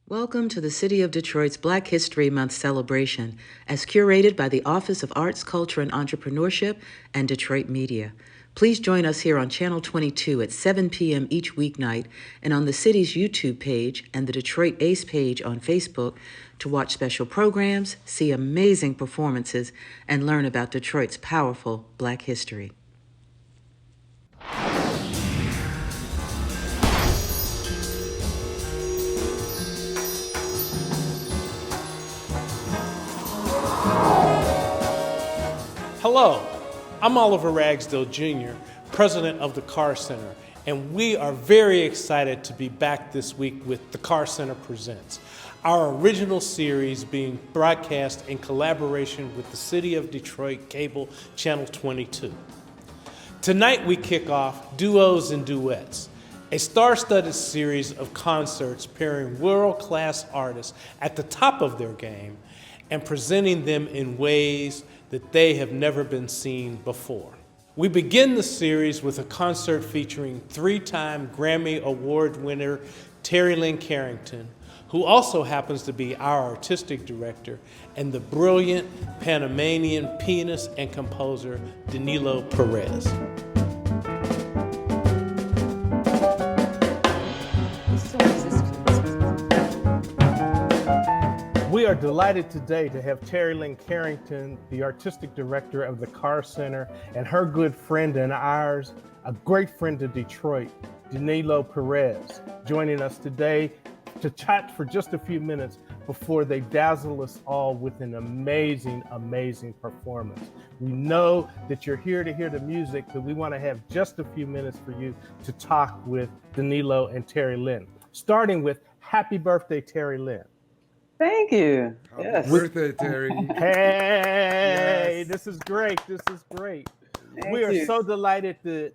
Welcome to the City of Detroit's Black History Month celebration, as curated by the Office of Arts, Culture, and Entrepreneurship and Detroit Media. Please join us here on Channel 22 at 7 p.m. each weeknight and on the city's YouTube page and the Detroit Ace page on Facebook to watch special programs, see amazing performances, and learn about Detroit's powerful Black history. Hello, I'm Oliver Ragsdale Jr., president of the Carr Center, and we are very excited to be back this week with the Carr Center Presents, our original series being broadcast in collaboration with the City of Detroit Cable Channel 22. Tonight we kick off Duos and Duets, a star-studded series of concerts pairing world-class artists at the top of their game and presenting them in ways that they have never been seen before. We begin the series with a concert featuring three-time Grammy Award winner Lyne Carrington, who also happens to be our artistic director, and the brilliant Panamanian pianist and composer Danilo Perez. We are delighted today to have Lyne Carrington, the artistic director of the Carr Center, and her good friend and ours, a great friend of Detroit, Danilo Perez, joining us today to chat for just a few minutes before they dazzle us all with an amazing, amazing performance. We know that you're here to hear the music, but we want to have just a few minutes for you to talk with Danilo and Lyne. Starting with happy birthday, Lyne. Thank you. Happy birthday, Terri. Hey, Yes. This is great. This is great. Thank We are you. so delighted to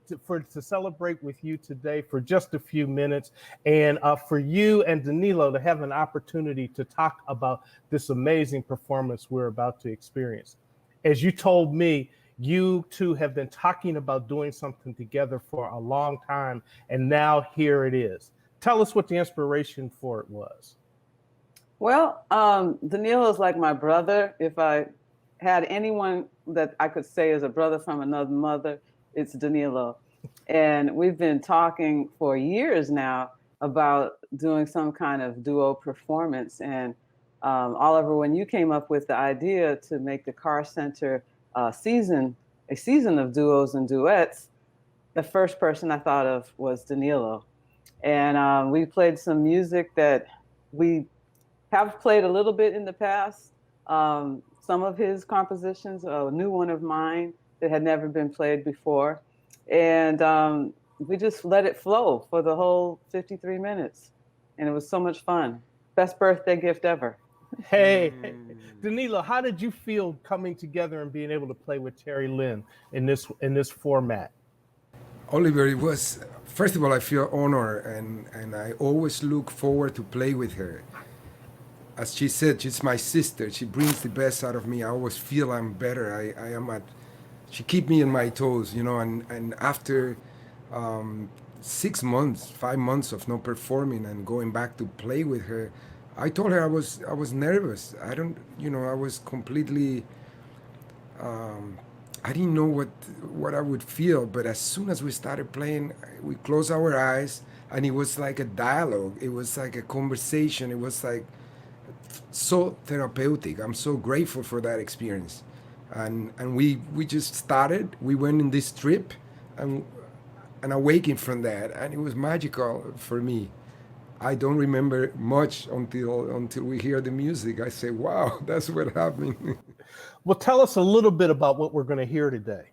celebrate with you today for just a few minutes, and for you and Danilo to have an opportunity to talk about this amazing performance we're about to experience. As you told me, you two have been talking about doing something together for a long time, and now here it is. Tell us what the inspiration for it was. Well, Danilo is like my brother. If I had anyone that I could say is a brother from another mother, it's Danilo. And we've been talking for years now about doing some kind of duo performance. And Oliver, when you came up with the idea to make the Carr Center a season of duos and duets, the first person I thought of was Danilo. And we played some music that we have played a little bit in the past. Some of his compositions, a new one of mine that had never been played before. And we just let it flow for the whole 53 minutes. And it was so much fun. Best birthday gift ever. Hey, Danilo, how did you feel coming together and being able to play with Lyne in this format? Oliver, it was, first of all, I feel honored and I always look forward to play with her. As she said, she's my sister. She brings the best out of me. I always feel I'm better. I am at, she keep me on my toes, and after 6 months, 5 months of not performing and going back to play with her, I told her I was nervous. I was completely, I didn't know what I would feel, but as soon as we started playing, we closed our eyes and it was like a dialogue. It was like a conversation. It was like so therapeutic. I'm so grateful for that experience. And we just started. We went in this trip and awakened from that, and it was magical for me. I don't remember much until we hear the music. I say, wow, that's what happened. Well, tell us a little bit about what we're going to hear today.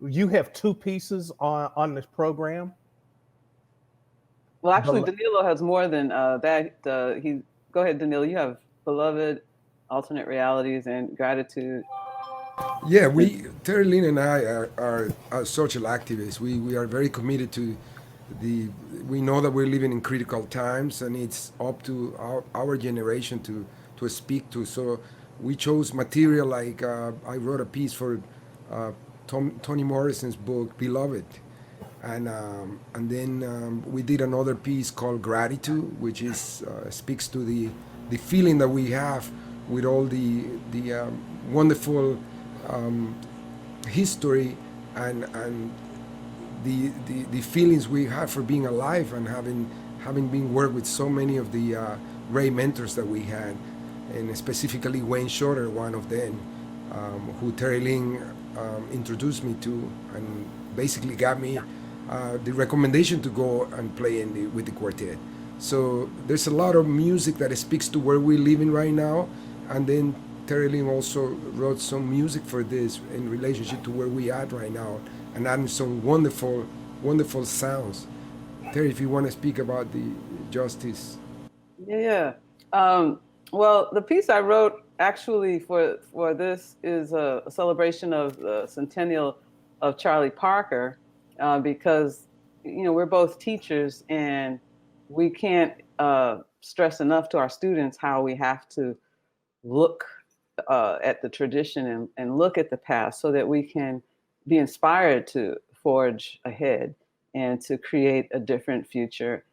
You have two pieces on this program. Well, actually, Danilo has more than that. Go ahead, Danilo. You have Beloved, Alternate Realities, and Gratitude. Yeah, Terri Lyne and I are social activists. We are very committed to we know that we're living in critical times and it's up to our generation to speak to. So we chose material like I wrote a piece for Toni Morrison's book, Beloved. And then we did another piece called Gratitude, which is speaks to the feeling that we have with all the wonderful history and the feelings we have for being alive and having been worked with so many of the great mentors that we had, and specifically Wayne Shorter, one of them, who Terri Lyne introduced me to and basically got me the recommendation to go and play with the quartet. So there's a lot of music that speaks to where we're living right now, and then Terri Lyne also wrote some music for this in relationship to where we are right now, and adding some wonderful, wonderful sounds. Terri, if you want to speak about the justice. Yeah. Well, the piece I wrote actually for this is a celebration of the centennial of Charlie Parker, because we're both teachers, and we can't stress enough to our students how we have to look at the tradition and look at the past so that we can be inspired to forge ahead and to create a different future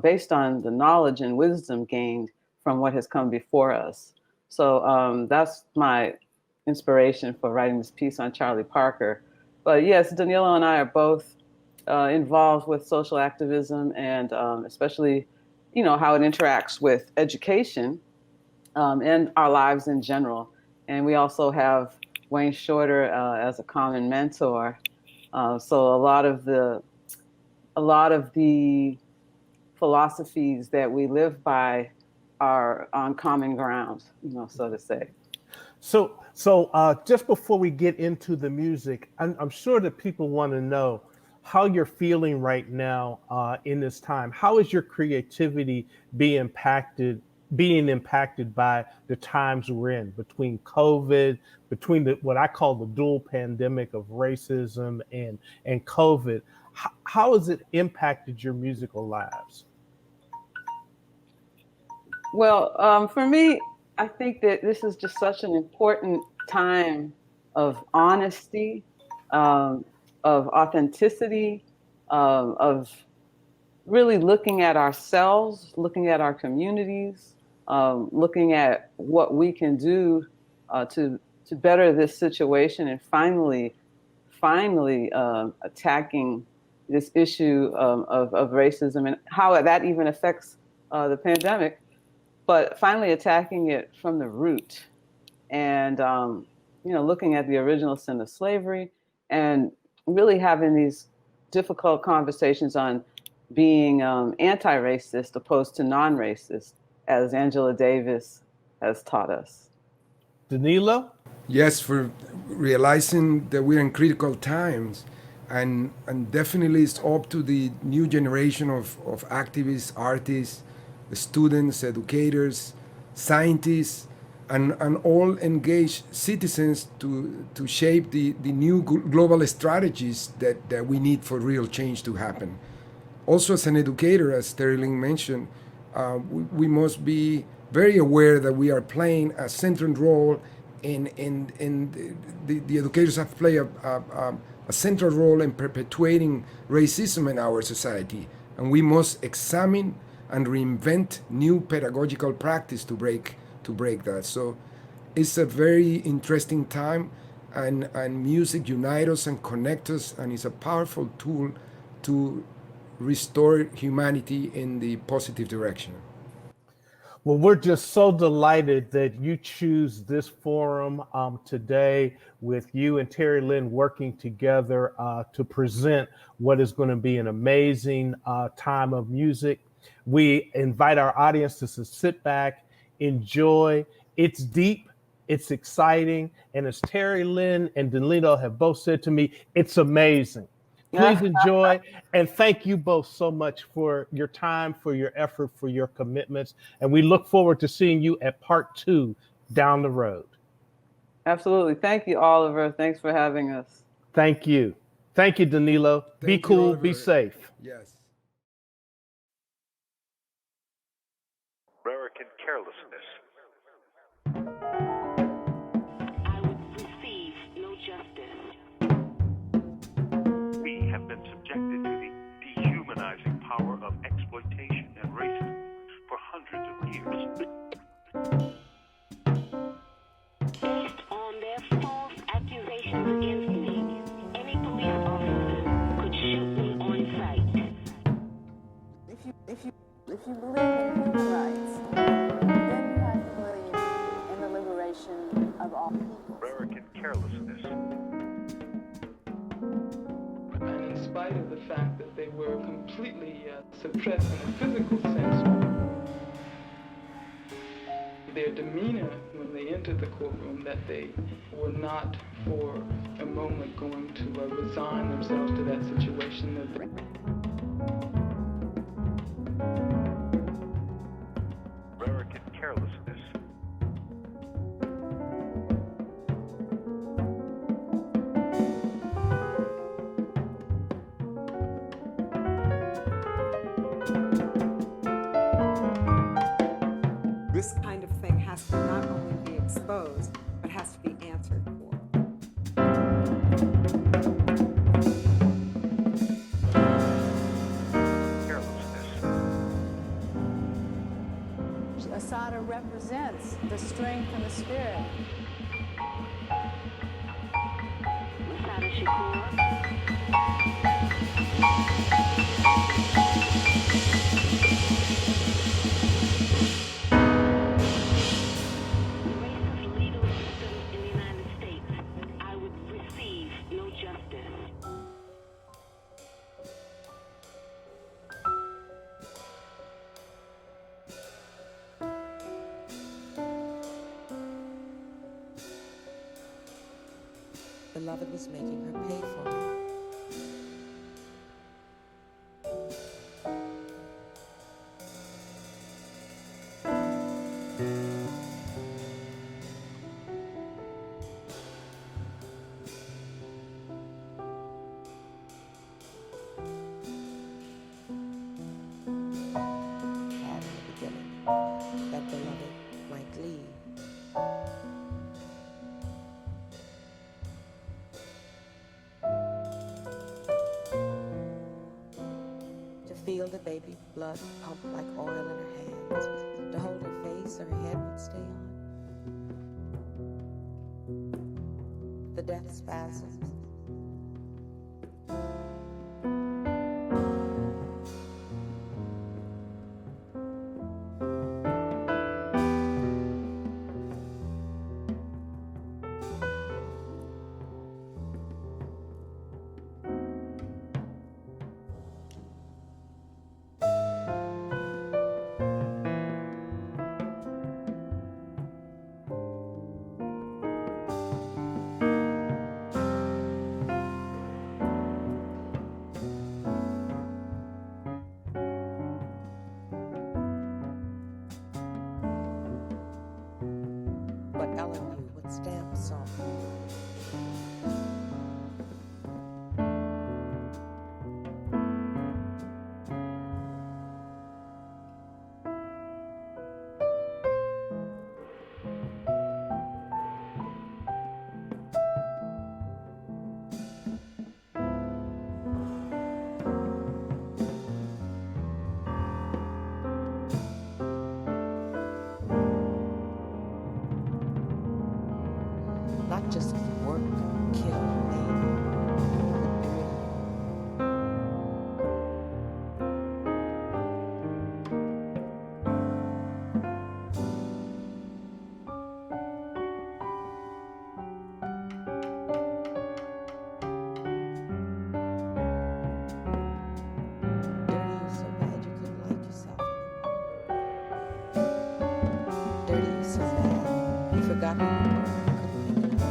based on the knowledge and wisdom gained from what has come before us. So that's my inspiration for writing this piece on Charlie Parker. But yes, Danilo and I are both involved with social activism, and especially, how it interacts with education and our lives in general. And we also have Wayne Shorter as a common mentor. So a lot of the philosophies that we live by are on common ground, so to say. So just before we get into the music, I'm sure that people want to know how you're feeling right now in this time. How is your creativity being impacted by the times we're in, between COVID, between what I call the dual pandemic of racism and COVID? How has it impacted your musical lives? Well, for me, I think that this is just such an important time of honesty, of authenticity, of really looking at ourselves, looking at our communities, looking at what we can do to better this situation, and finally attacking this issue of racism and how that even affects the pandemic, but finally attacking it from the root, and looking at the original sin of slavery, and really having these difficult conversations on being anti-racist opposed to non-racist, as Angela Davis has taught us. Danilo? Yes, for realizing that we're in critical times, and definitely it's up to the new generation of activists, artists, students, educators, scientists, and all engaged citizens to shape the new global strategies that we need for real change to happen. Also, as an educator, as Terri Lyne mentioned, we must be very aware that we are playing a central role in the educators have played a central role in perpetuating racism in our society, and we must examine and reinvent new pedagogical practice to break that. So it's a very interesting time, and music unites us and connects us, and it's a powerful tool to restore humanity in the positive direction. Well, we're just so delighted that you choose this forum today, with you and Terri Lyne working together to present what is going to be an amazing time of music. We invite our audience to sit back, enjoy. It's deep, it's exciting, and as Terri Lyne and Danilo have both said to me, it's amazing. Please enjoy, and thank you both so much for your time, for your effort, for your commitments, and we look forward to seeing you at part 2 down the road. Absolutely. Thank you, Oliver. Thanks for having us. Thank you. Thank you, Danilo. Be cool, be safe. Yes. American carelessness. I would receive no justice. We have been subjected to exploitation and racism for hundreds of years. Based on their false accusations against me, any police officer could shoot me on sight. If you believe in human rights, then you have to believe in the liberation of all people. American carelessness. And in spite of the fact that they were completely suppressed in a physical sense, their demeanor when they entered the courtroom, that they were not for a moment going to resign themselves to that situation. American carelessness. This kind of thing has to not only be exposed, but has to be answered for. Carelessness. Asada represents the strength and the spirit. Asada Shakur. Racist legal system in the United States, I would receive no justice. Beloved was making her pay for it. Had in the beginning that beloved might leave. To feel the baby blood pump like oil in her hands, to hold her face so her head would stay on. The death spasms. But Ellen knew what Stamp saw. Not just work, kill, maim, but do it all. Dirty you so bad you couldn't like yourself anymore. Dirty you so bad you forgot who you were and couldn't pick it up.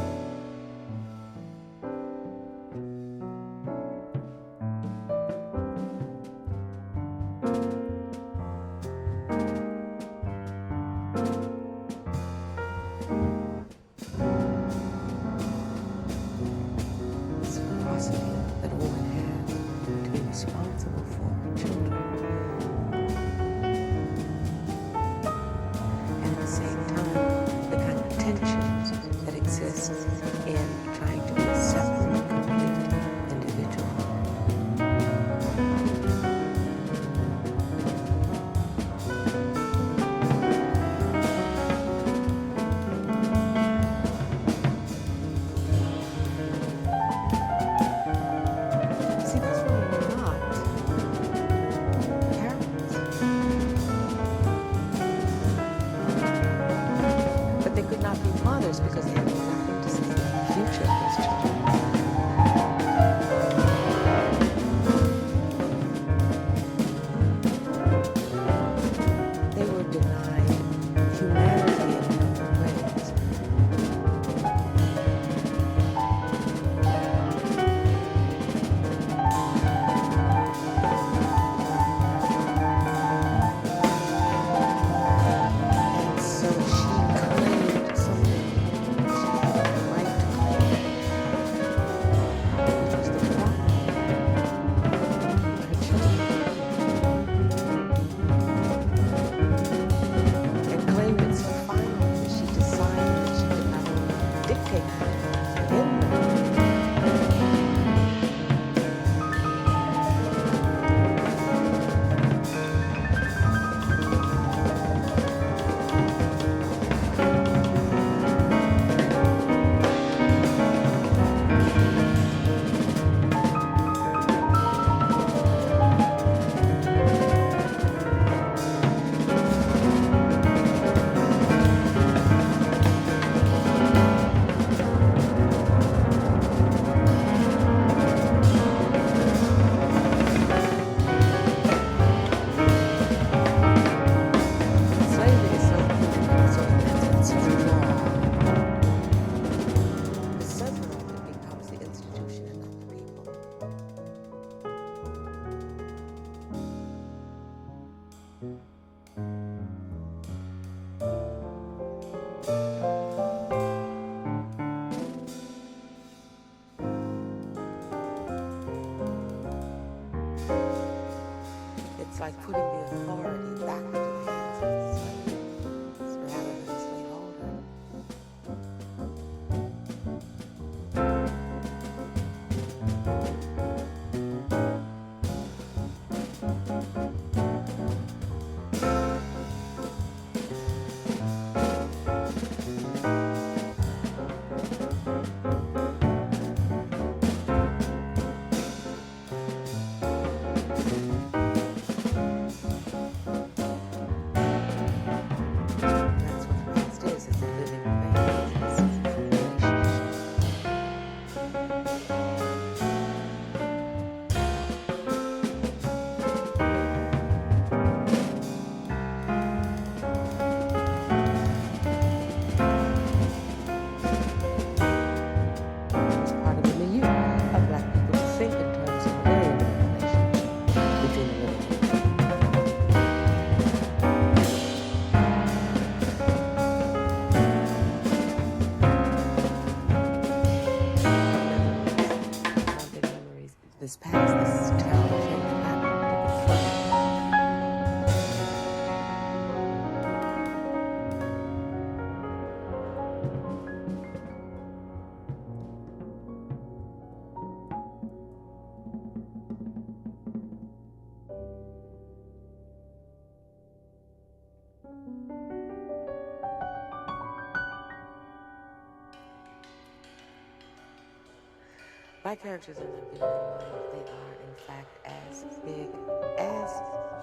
Black characters are not bigger than life. They are, in fact, as big as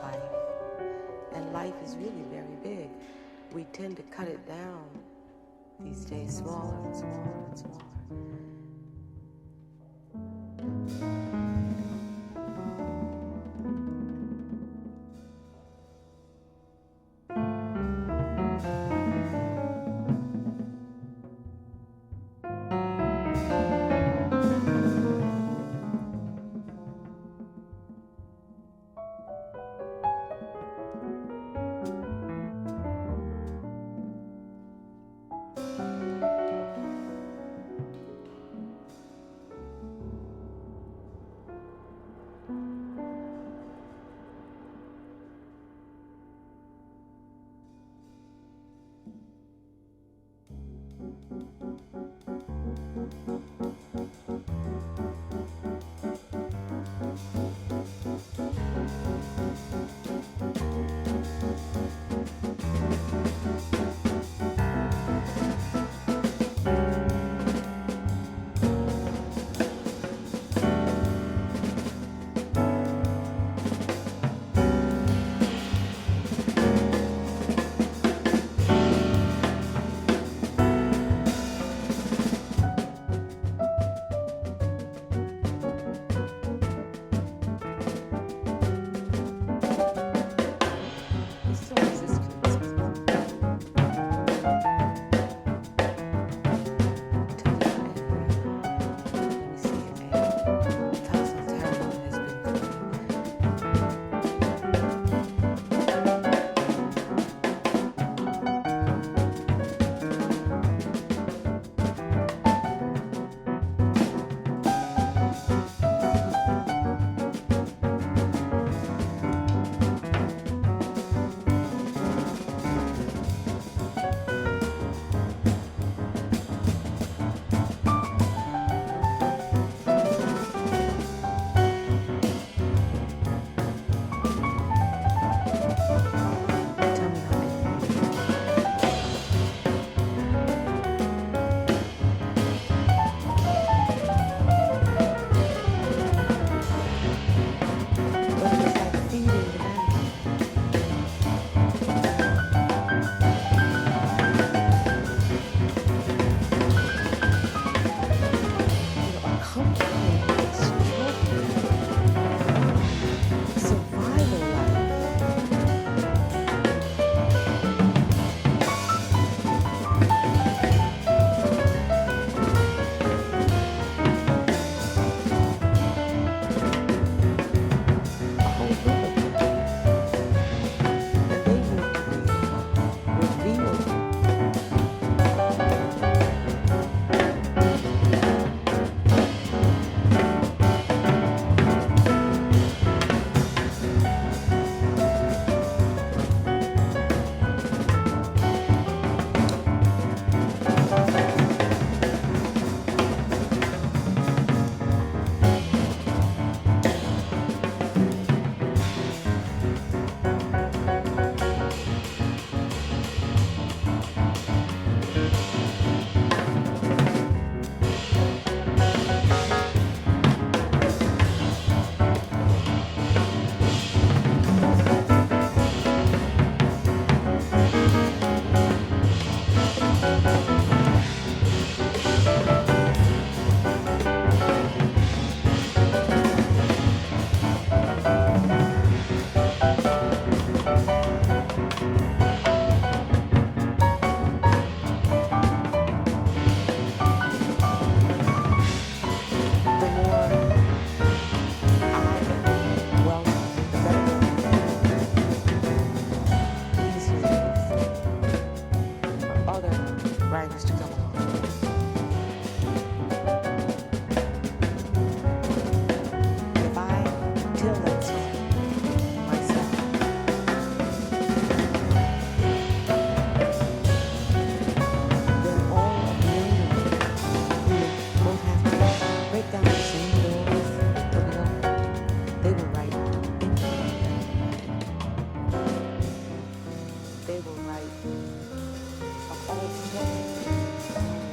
life. And life is really very big. We tend to cut it down these days, smaller and smaller and smaller.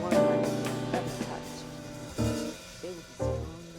One that was touched. They would be strong.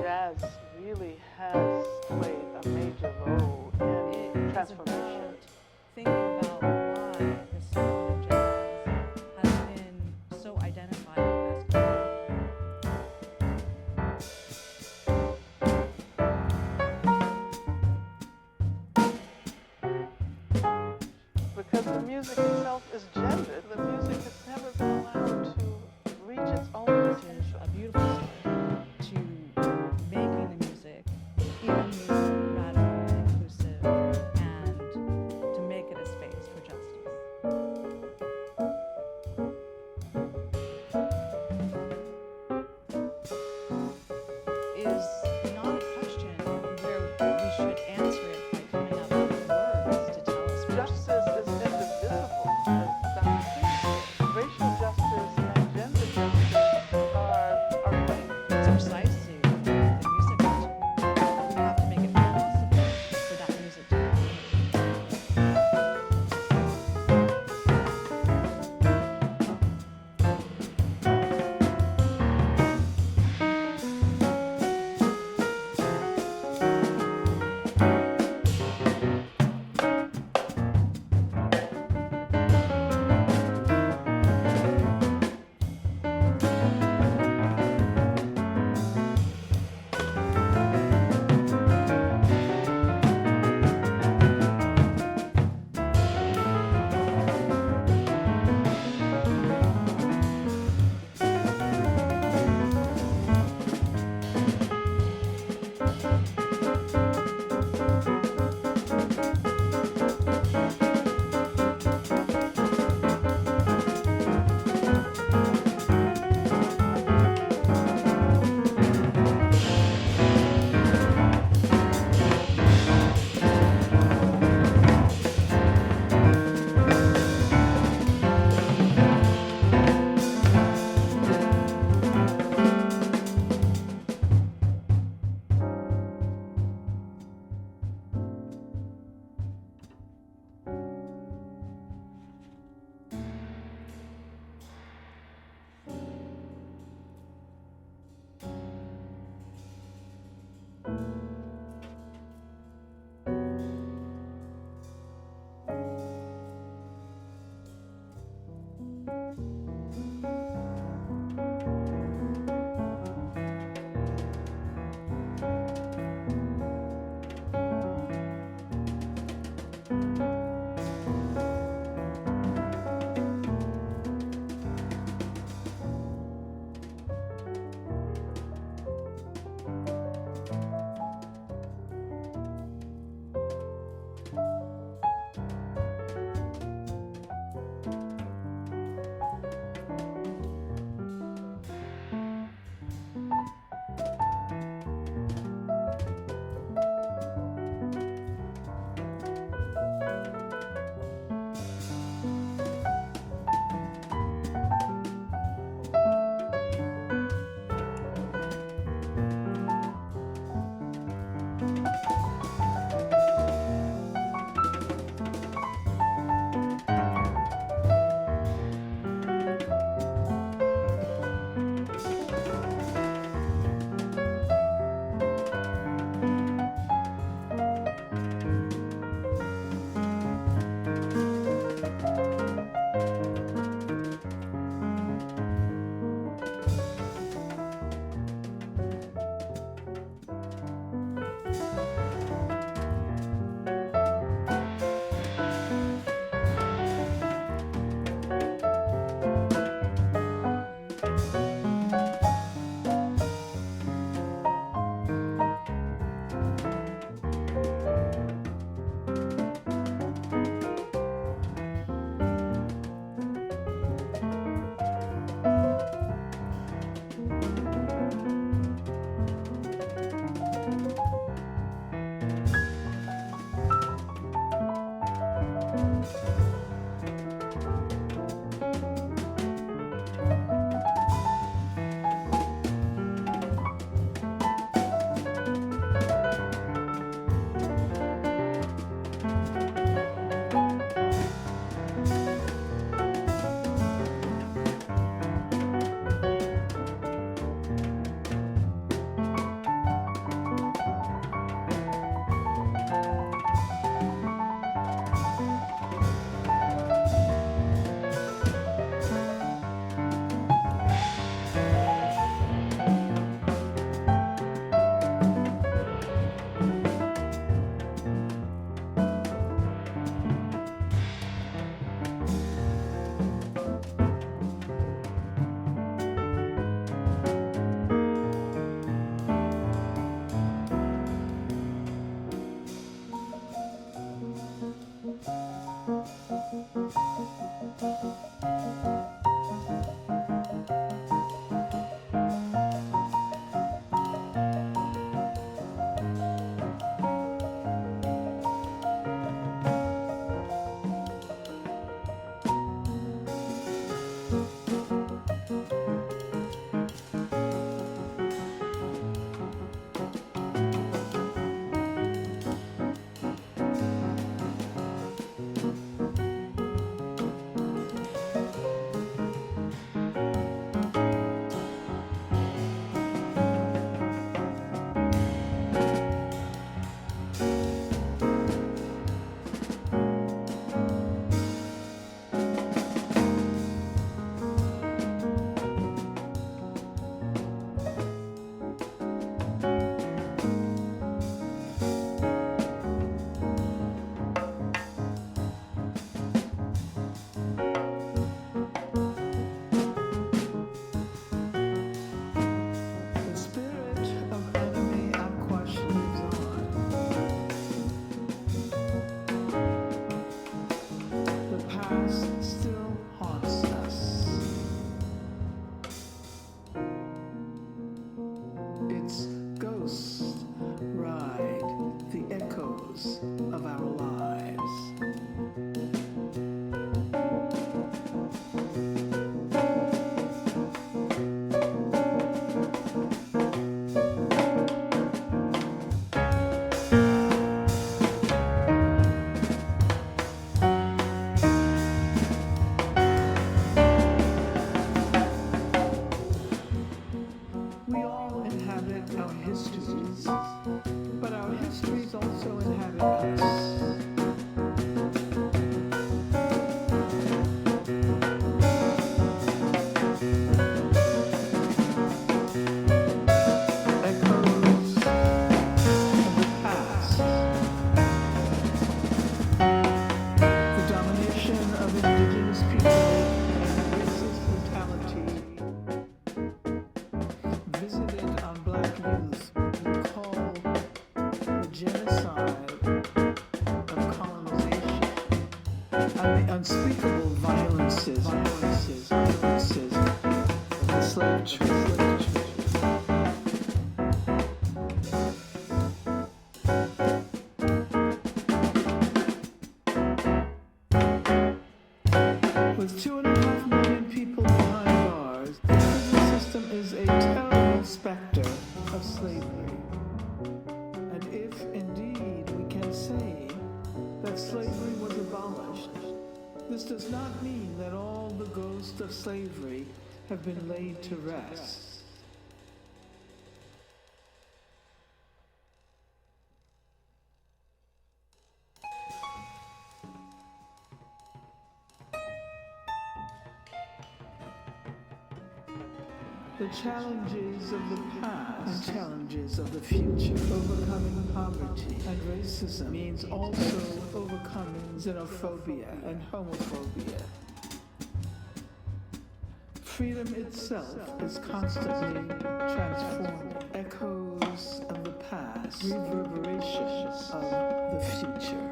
Jazz really has played a major role in transformation. Thinking about why the sound of jazz has been so identified as Because the music itself is gendered, the music has never been allowed to reach its own potential. a beautiful start to making the music even more radical and inclusive and to make it a space for justice. Is not a question where we should answer it by coming up with words to tell us what Justice is indivisible, as Dr. King said. Racial justice and the unspeakable violences of the slave trade. With 2.5 million people behind bars, the prison system is a terrible specter of slavery. And if indeed we can say that slavery was abolished, this does not mean that all the ghosts of slavery have been laid to rest. The challenges of the past and challenges of the future. Overcoming poverty and racism means also overcoming xenophobia and homophobia. Freedom itself is constantly transforming. Echoes of the past, reverberations of the future.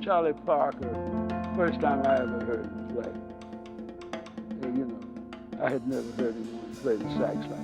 Charlie Parker, first time I ever heard him play. And, you know, I had never heard anyone play the sax like that.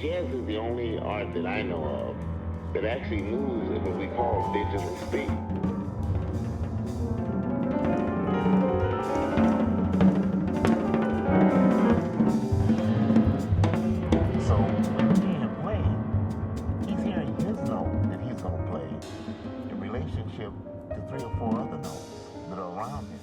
Jazz is the only art that I know of that actually moves at what we call digital speed. So when you hear him play, he's hearing his note that he's going to play in relationship to 3 or 4 other notes that are around him.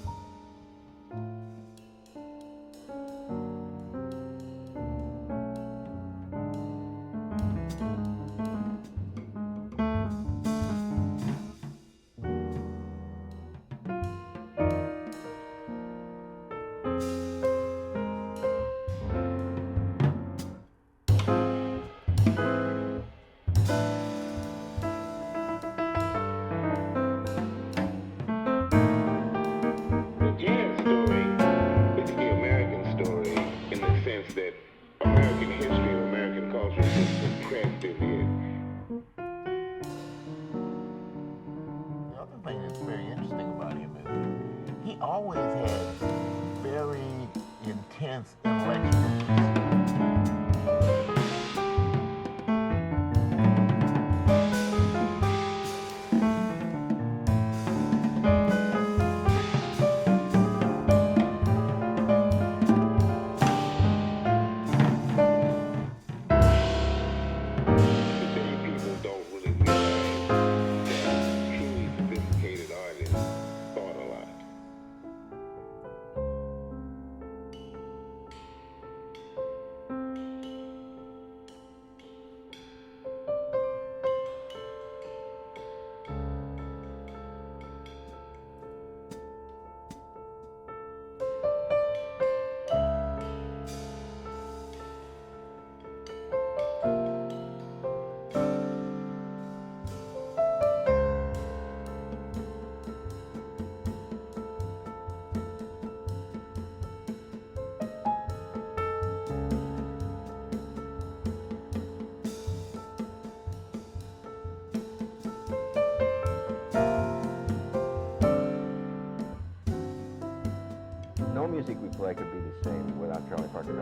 play could be the same without Charlie Parker.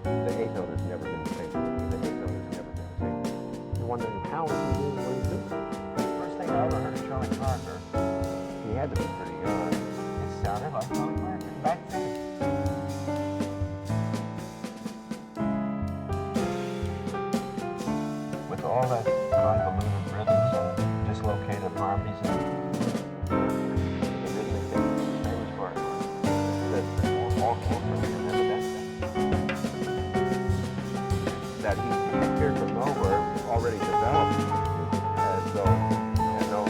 The eighth note has never been the same. You're wondering how is he doing what he's doing? First thing I ever heard of Charlie Parker, he had to be pretty young. It sounded like Charlie Parker back then. With all that convoluted rhythms and dislocated harmonies and the rhythmic thing he's famous for, that all came from him that he appeared from nowhere, already developed, as though he had no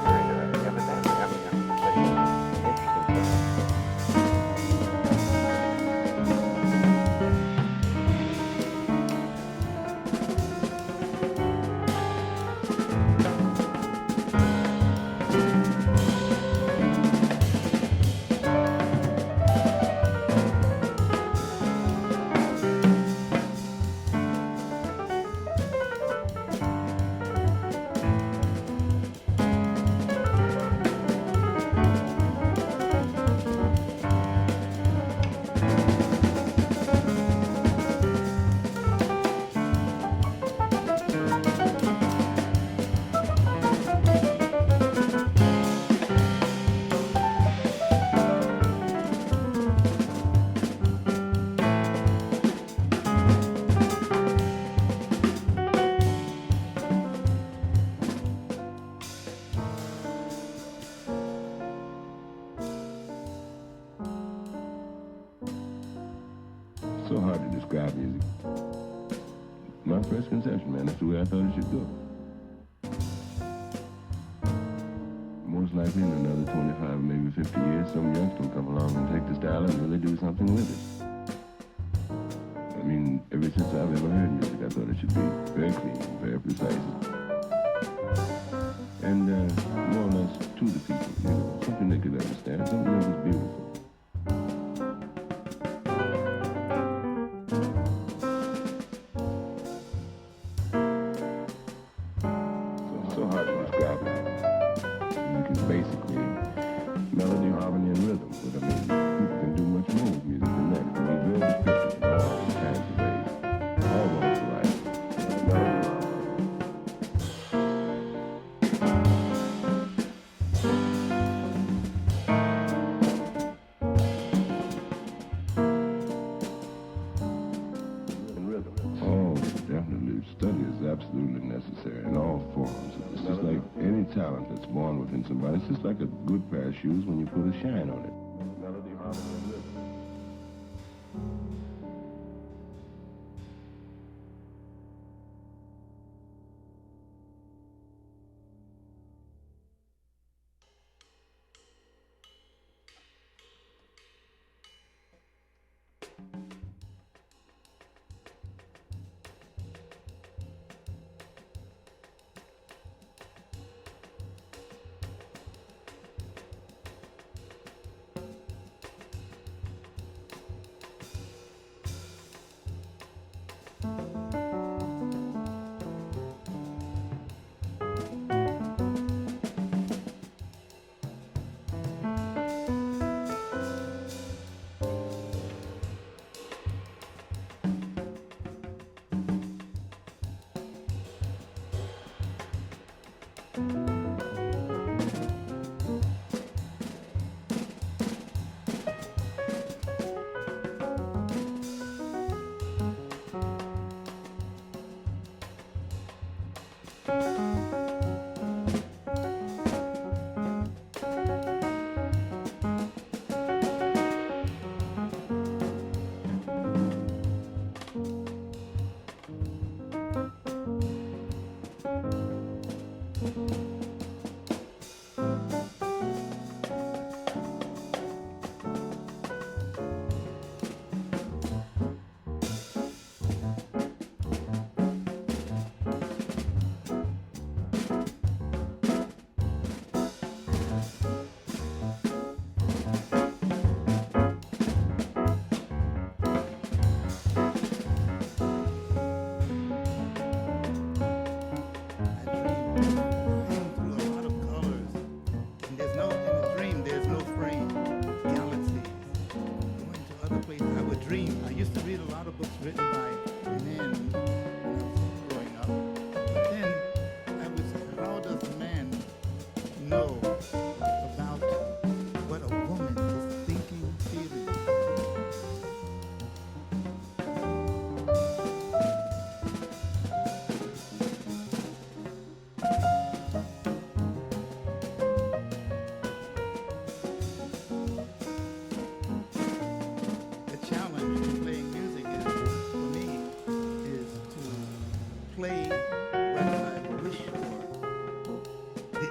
very evidently. I mean, but he's interesting. So hard to describe music. My first conception, man, that's the way I thought it should go. Most likely in another 25, maybe 50 years, some youngster will come along and take the style and really do something with it. I mean, ever since I've ever heard music, I thought it should be very clean, very precise. And more or less to the people, you know, something they could understand, something that was beautiful. So hard to describe it. Music is basically melody, harmony, and rhythm. But I mean, people can do much more with music than that. It can be very descriptive in all kinds of ways. All walks of life. Melody, harmony. Oh, definitely. Study is absolutely necessary in all forms. It's just like any talent that's born within somebody. It's just like a good pair of shoes when you put a shine on it. Melody, harmony, and rhythm.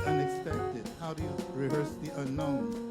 the unexpected? How do you rehearse the unknown?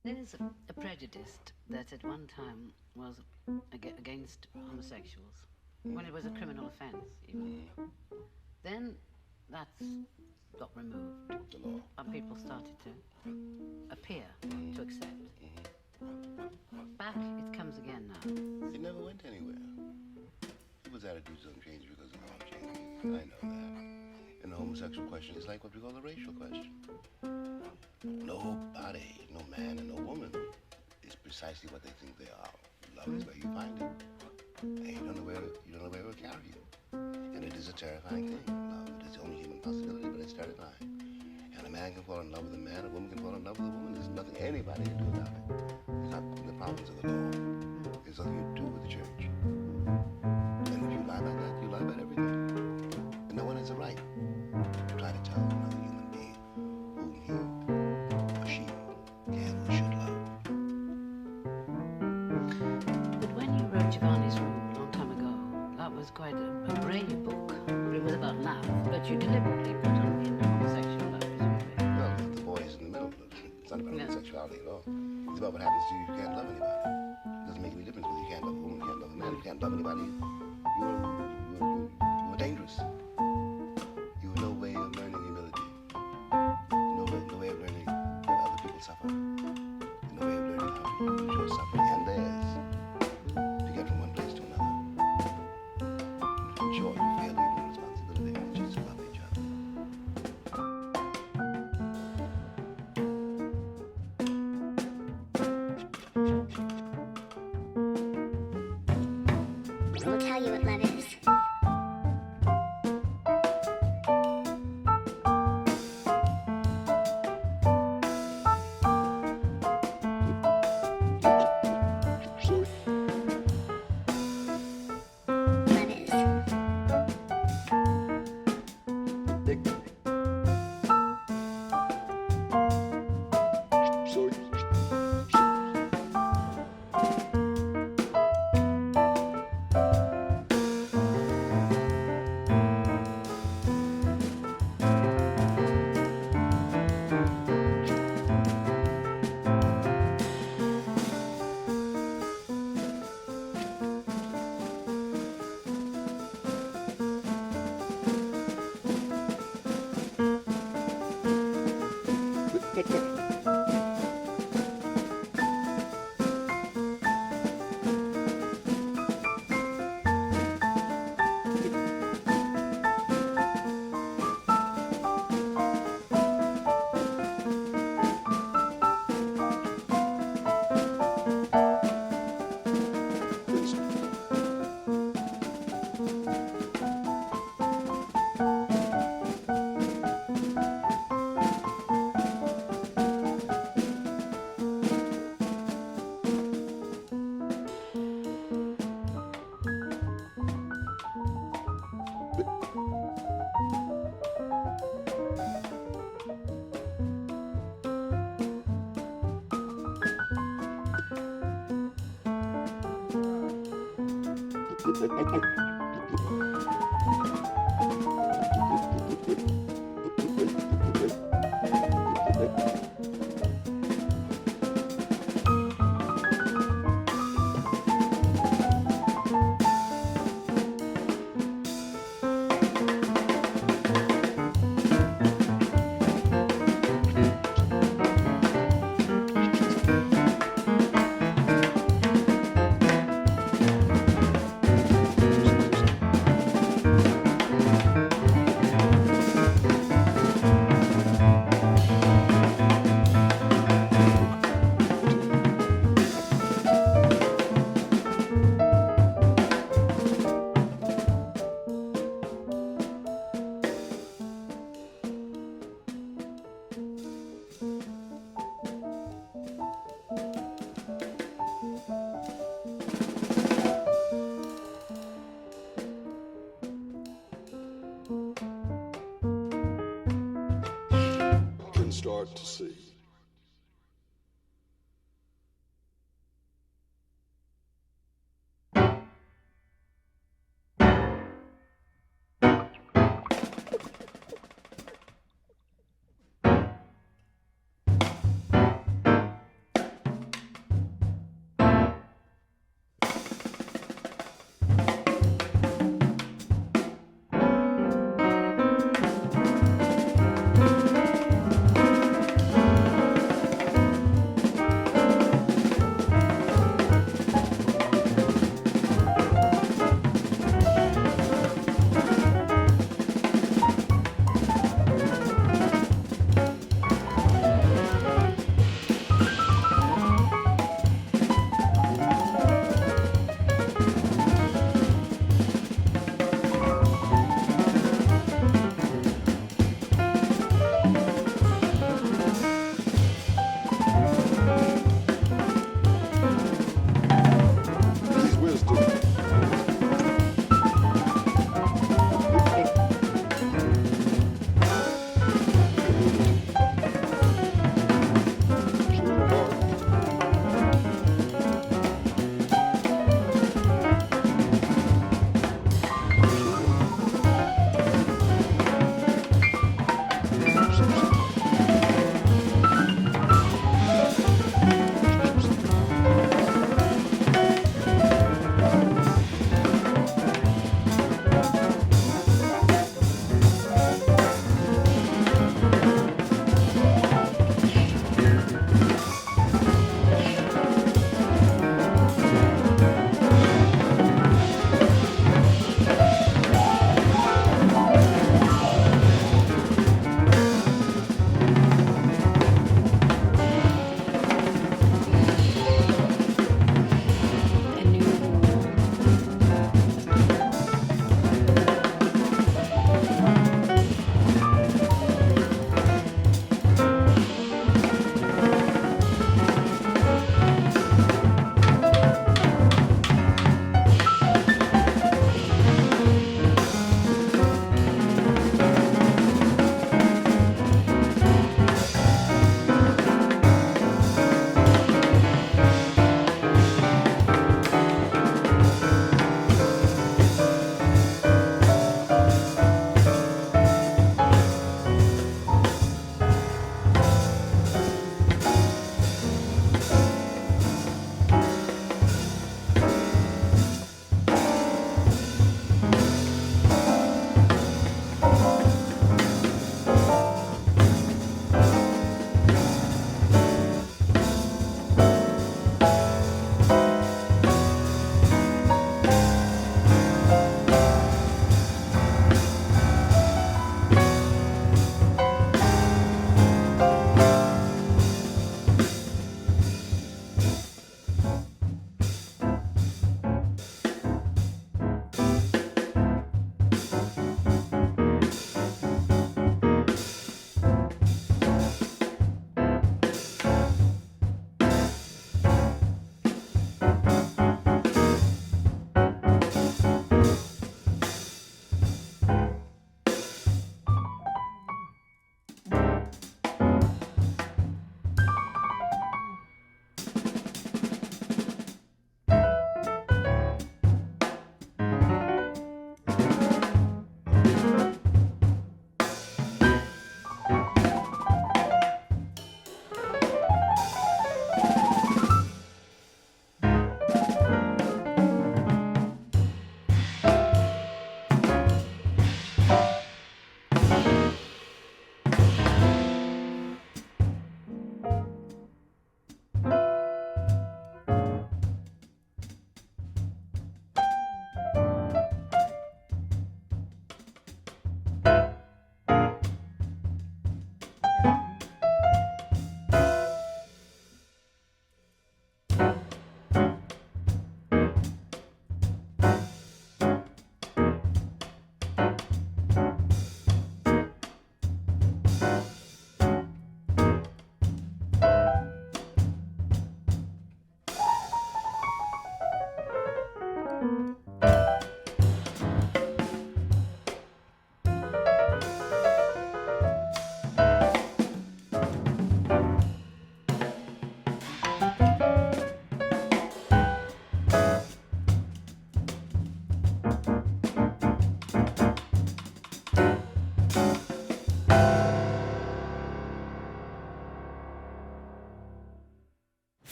There's a prejudice that at one time was against homosexuals, when it was a criminal offense, even. Then that's got removed, and people started to appear to accept. Back, it comes again now. It never went anywhere. People's attitudes don't change because of law changes. I know that. And the homosexual question is like what we call the racial question. Nobody, no man and no woman, is precisely what they think they are. Love is where you find it. And you don't know where it will carry you. And it is a terrifying thing. Love, it is the only human possibility, but it's terrifying. And a man can fall in love with a man, a woman can fall in love with a woman. There's nothing anybody can do about it. It's not the problems of the law. It's nothing you do with the church. And if you lie about that, you lie about everything. And no one has a right to try to tell another human being whom he or she can or should love. But when you wrote Giovanni's Room a long time ago, that was quite a brave book. It was about love, but you deliberately put in homosexual love, presumably. Well, the boy is in the middle. It's not about homosexuality at all. It's about what happens to you if you can't love anybody. It doesn't make any difference whether you can't love a woman, you can't love a man. If you can't love anybody, you're dangerous. You have no way of learning humility. No way of learning that other people suffer. No way of learning how to use your suffering and theirs to get from one place to another. In short, you fail even the responsibility which is to love each other. We'll tell you what love is. Start to see.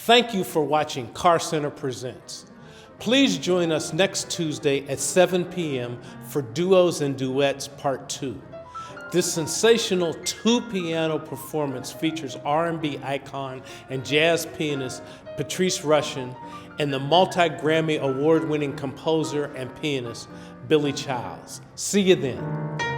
Thank you for watching Carr Center Presents. Please join us next Tuesday at 7 p.m. for Duos and Duets Part 2. This sensational two-piano performance features R&B icon and jazz pianist Patrice Rushen and the multi-Grammy award-winning composer and pianist Billy Childs. See you then.